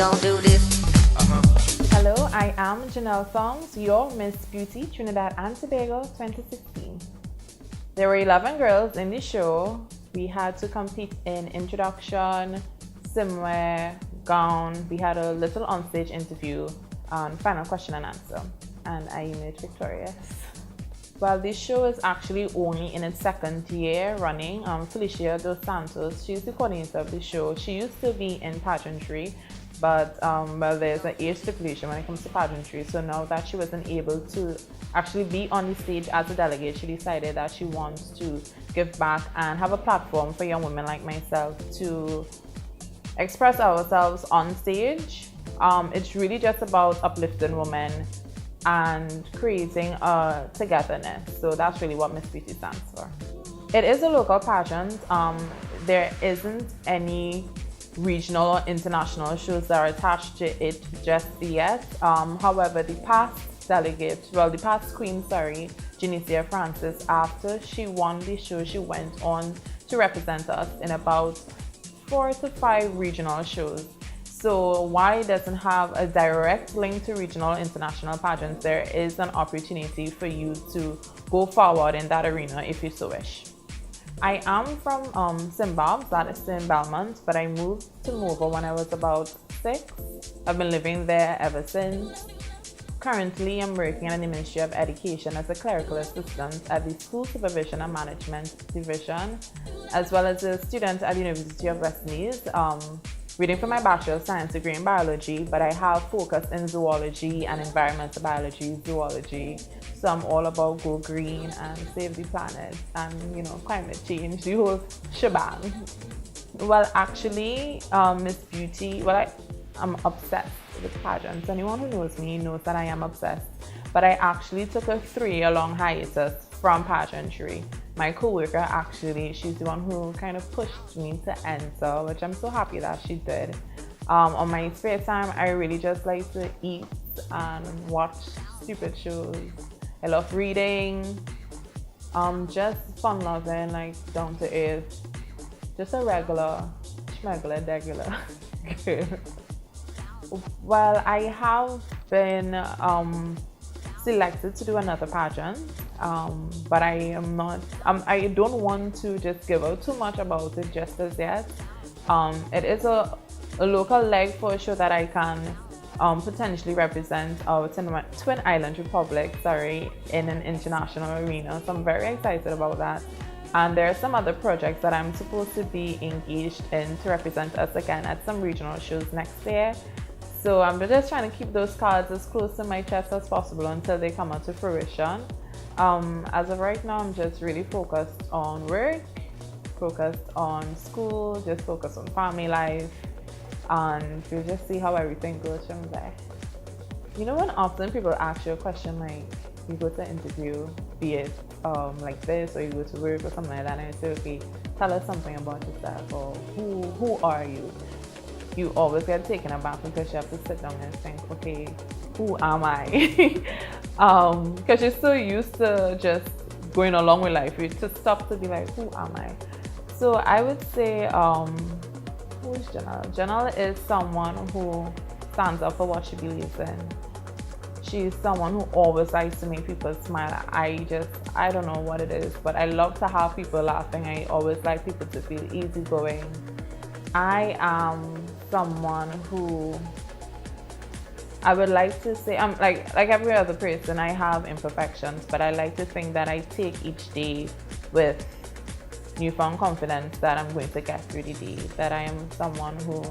gon' do this. Hello, I am Jenelle Thongs, your Miss Beauty Trinidad and Tobago 2016. There were 11 girls in the show. We had to compete in introduction, swimwear, gown. We had a little onstage interview and final question and answer, and I emerged victorious. Well, this show is actually only in its second year running. Felicia Dos Santos, she's the coordinator of the show. She used to be in pageantry, but well, there's an age stipulation when it comes to pageantry. So now that she wasn't able to actually be on the stage as a delegate, she decided that she wants to give back and have a platform for young women like myself to express ourselves on stage. It's really just about uplifting women and creating a togetherness. So that's really what Miss Beauty stands for. It is a local pageant. There isn't any regional or international shows that are attached to it just yet. However, the past queen, Janicia Francis, after she won the show, she went on to represent us in about 4 to 5 regional shows. So while it doesn't have a direct link to regional international pageants, there is an opportunity for you to go forward in that arena if you so wish. I am from Zimbabwe, that is in Belmont, but I moved to Mova when I was about 6. I've been living there ever since. Currently, I'm working in the Ministry of Education as a clerical assistant at the School Supervision and Management Division, as well as a student at the University of West Indies, reading for my Bachelor of Science degree in Biology, but I have focused in zoology and environmental biology, zoology. So I'm all about go green and save the planet and, climate change, the whole shebang. Well, actually, Miss Beauty, I'm obsessed with pageants. Anyone who knows me knows that I am obsessed. But I actually took a 3-year-long hiatus from pageantry. My co-worker actually, she's the one who kind of pushed me to enter, which I'm so happy that she did. On my spare time, I really just like to eat and watch stupid shows. I love reading, just fun-loving, like down to earth, just a regular degular girl. Well, I have been selected to do another pageant, but I am not. I don't want to just give out too much about it just as yet. It is a local leg for a show that I can potentially represent our Twin Island Republic, in an international arena. So I'm very excited about that. And there are some other projects that I'm supposed to be engaged in to represent us again at some regional shows next year. So I'm just trying to keep those cards as close to my chest as possible until they come out to fruition. As of right now, I'm just really focused on work, focused on school, just focused on family life, and we'll just see how everything goes from there. When often people ask you a question like, you go to an interview, be it like this, or you go to work or something like that, and I say, okay, tell us something about yourself, or who are you? You always get taken aback because you have to sit down and think, okay, who am I? Because you're so used to just going along with life, you just stop to be like, who am I? So I would say, who is Jenelle? Jenelle is someone who stands up for what she believes in. She's someone who always likes to make people smile. I don't know what it is, but I love to have people laughing. I always like people to feel easygoing. I am someone who I would like to say, I'm like every other person, I have imperfections, but I like to think that I take each day with newfound confidence that I'm going to get through the day, that I am someone who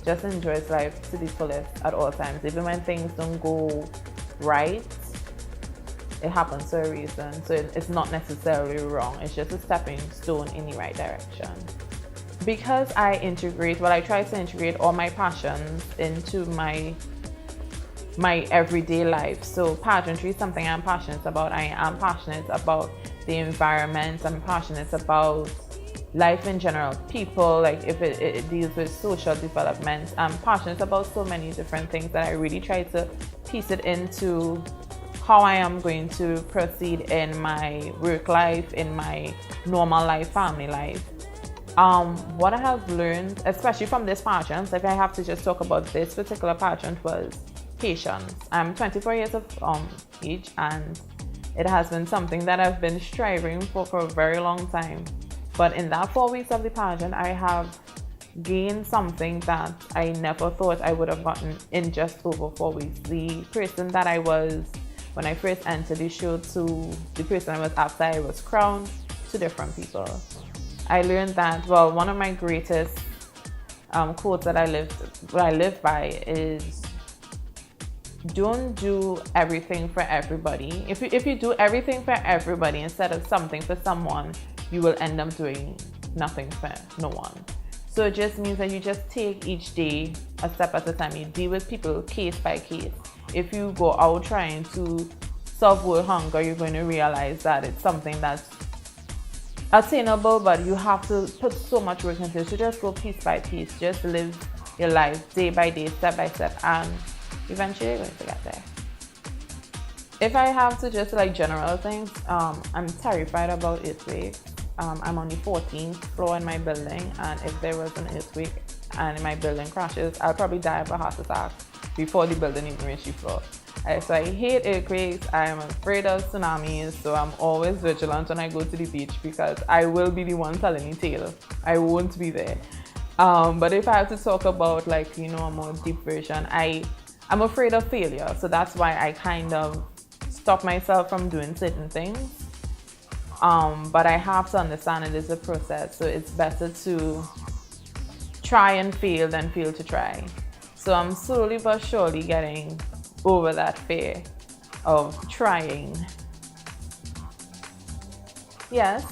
just enjoys life to the fullest at all times. Even when things don't go right, it happens for a reason. So it's not necessarily wrong. It's just a stepping stone in the right direction. Because I try to integrate all my passions into my everyday life. So pageantry is something I'm passionate about. I am passionate about the environment. I'm passionate about life in general, people, like if it deals with social development. I'm passionate about so many different things that I really try to piece it into how I am going to proceed in my work life, in my normal life, family life. What I have learned, especially from this pageant, if I have to just talk about this particular pageant, was patience. I'm 24 years of age, and it has been something that I've been striving for a very long time. But in that 4 weeks of the pageant, I have gained something that I never thought I would have gotten in just over 4 weeks. The person that I was when I first entered the show to the person I was after I was crowned, two different people. I learned that, well, one of my greatest quotes that I live by is, don't do everything for everybody. If you do everything for everybody instead of something for someone, you will end up doing nothing for no one. So it just means that you just take each day a step at a time. You deal with people case by case. If you go out trying to solve world hunger, you're going to realize that it's something that's attainable, but you have to put so much work into it. So just go piece by piece. Just live your life day by day, step by step, and eventually you're going to get there. If I have to just general things, I'm terrified about earthquakes. I'm on the 14th floor in my building, and if there was an earthquake and my building crashes, I'll probably die of a heart attack before the building even reaches the floor. So I hate earthquakes. I'm afraid of tsunamis, so I'm always vigilant when I go to the beach because I will be the one telling the tale. I won't be there. But if I have to talk about a more deep version, I'm afraid of failure, so that's why I kind of stop myself from doing certain things. But I have to understand it is a process, so it's better to try and fail than fail to try. So I'm slowly but surely getting over that fear of trying. Yes,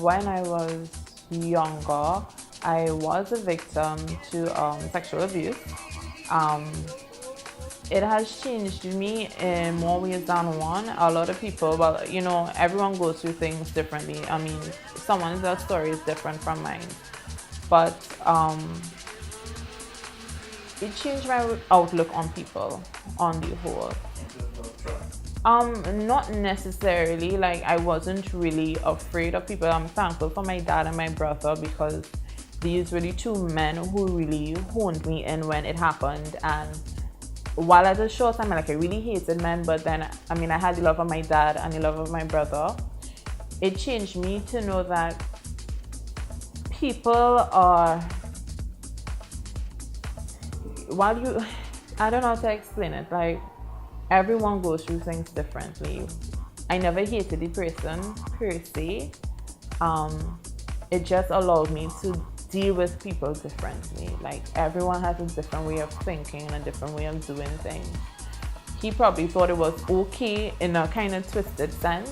when I was younger, I was a victim to sexual abuse. It has changed me in more ways than one. A lot of people, everyone goes through things differently. I mean, someone's story is different from mine. But it changed my outlook on people on the whole. Not necessarily. I wasn't really afraid of people. I'm thankful for my dad and my brother because these were the two men who really honed me in when it happened. And while at a short time, I really hated men, but then, I had the love of my dad and the love of my brother. It changed me to know that people are, I don't know how to explain it, everyone goes through things differently. I never hated the person per se. It just allowed me to deal with people differently. Everyone has a different way of thinking and a different way of doing things. He probably thought it was okay in a kind of twisted sense.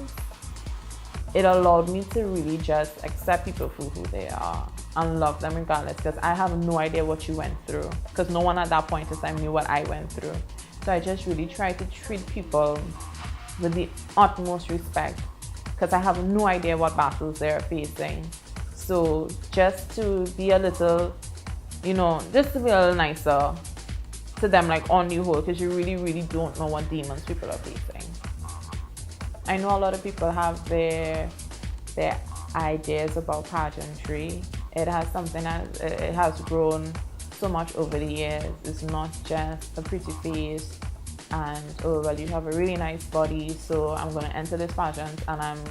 It allowed me to really just accept people for who they are and love them regardless, because I have no idea what you went through, because no one at that point in time knew what I went through. So I just really try to treat people with the utmost respect, because I have no idea what battles they're facing. So just to be a little, just to be a little nicer to them, on the whole, because you really, really don't know what demons people are facing. I know a lot of people have their ideas about pageantry. It has grown so much over the years. It's not just a pretty face and, you have a really nice body, so I'm going to enter this pageant and I'm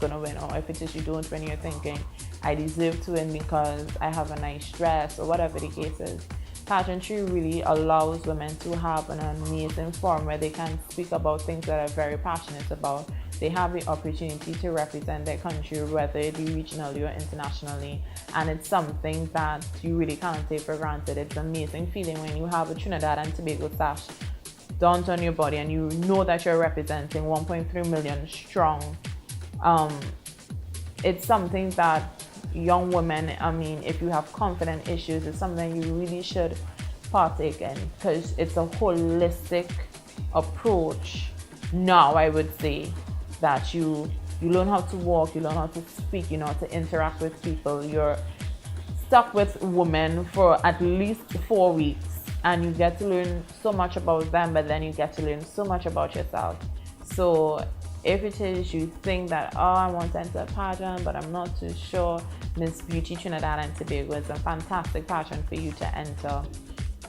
going to win. Or if it is you don't win, you're thinking, I deserve to win because I have a nice dress, or whatever the case is. Pageantry really allows women to have an amazing forum where they can speak about things that are very passionate about. They have the opportunity to represent their country, whether it be regionally or internationally, and it's something that you really can't take for granted. It's an amazing feeling when you have a Trinidad and Tobago sash done on your body and you know that you're representing 1.3 million strong. It's something that young women, if you have confident issues, it's something you really should partake in, because it's a holistic approach. Now, I would say that you learn how to walk, you learn how to speak, you know how to interact with people. You're stuck with women for at least 4 weeks, and you get to learn so much about them, but then you get to learn so much about yourself. So if it is you think that, I want to enter a pageant, but I'm not too sure, Miss Beauty Trinidad and Tobago is a fantastic pageant for you to enter.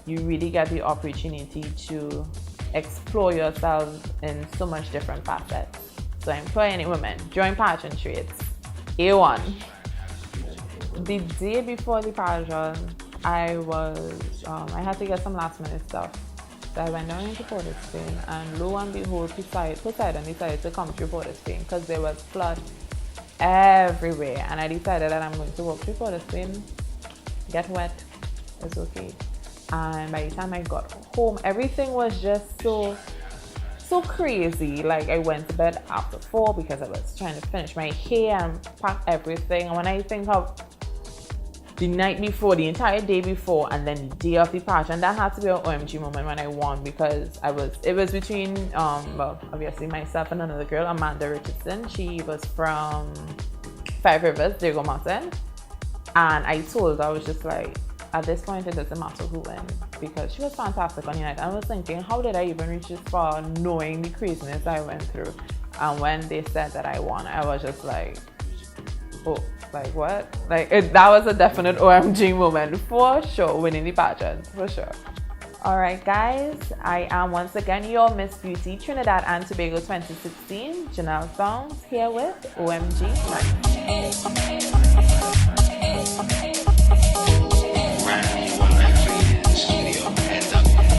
You really get the opportunity to explore yourselves in so much different facets. So I implore any women, join pageantry. It's A1. The day before the pageant, I had to get some last minute stuff. So I went down into Port of Spain, and lo and behold, Poseidon decided to come through Port of Spain because there was flood everywhere. And I decided that I'm going to walk through Port of Spain, get wet, it's okay. And by the time I got home, everything was just so crazy. Like, I went to bed after 4 because I was trying to finish my hair and pack everything. And when I think of the night before, the entire day before, and then the day of the pageant, that had to be an OMG moment when I won, because it was between obviously myself and another girl, Amanda Richardson. She was from Five Rivers, Diego Mountain, and I told her, I was just like, at this point it doesn't matter who wins, because she was fantastic on the night. I was thinking, how did I even reach this far knowing the craziness I went through? And when they said that I won, I was just like, oh, like what? Like that was a definite OMG moment for sure, winning the pageant, for sure. Alright guys, I am once again your Miss Beauty Trinidad and Tobago 2016, Jenelle Thongs, here with OMG Moment.